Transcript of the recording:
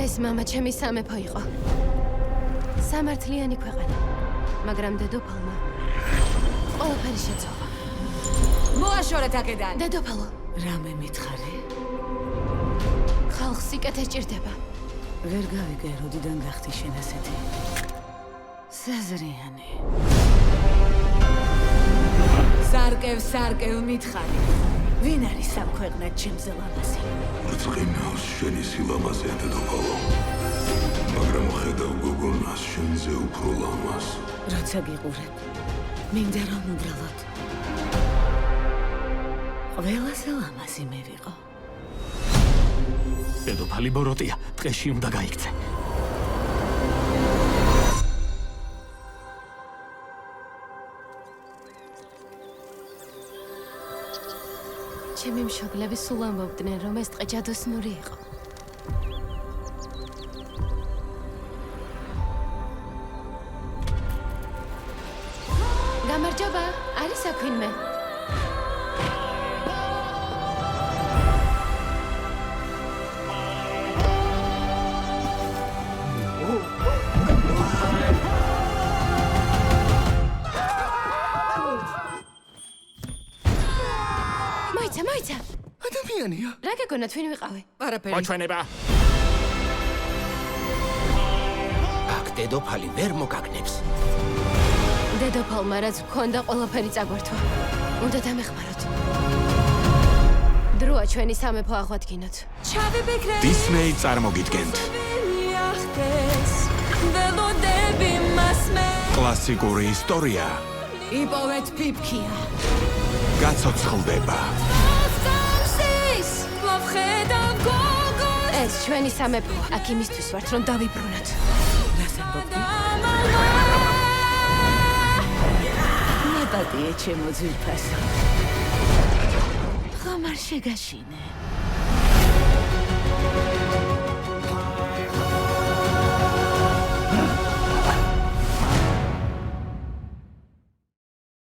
ეს მამა ჩემი სამეფო იყო. სამართლიანი ქვეყანა. მაგრამ დედოფალმა ყველაფერი შეცვალა. მოაშორეთ აქედან. დედოფალო, რამე მითხარი? ხალხს სიკეთე სჭირდება. ვერ გავიგე, როდიდან გახდი შენ ასეთი საზრიანი. სარკევ მითხარი. ვინ არის სამქვეყნად ჩემზე ლამაზი? ბრწყინავს შენი სილამაზე, დედოფალო. მაგრამ ხედავ გოგონას შენზე უფრო ლამაზ. როცა გიყურებ, მინდა რომ უბრალოდ ყველაზე ლამაზი მე ვიყო. დედოფალი ბოროტია, ტყეში უნდა გაიქცე. ჩემი მშობლები სულ ამბობდნენ, რომ ეს ტყე ჯადოსნური იყო. გამარჯობა, არის აქ ვინმე? მოიცა. ადამიანია. რა გეგონათ ვინ ვიყავი? არაფერი. მოჩვენება. აქ დედოფალი ვერ მოგაგნებს. დედოფალმა რაც გქონდა ყველაფერი წაგვართვა. უნდა დამეხმაროთ. დროა ჩვენი სამეფო აღვადგინოთ. ჩავიბეკრე. დისნეი წარმოგიდგენთ. ველოდები მასმე. კლასიკური ისტორია იპოვეთ ფიფქია. გაცოცხლდება. ეს ჩვენი სამეფო, აქ იმისთვის ვართ, რომ დავიბრუნოთ. რას ამბობდი? ნებადია ჩემო ძვირფასო. ხომ არ შეგაშინე?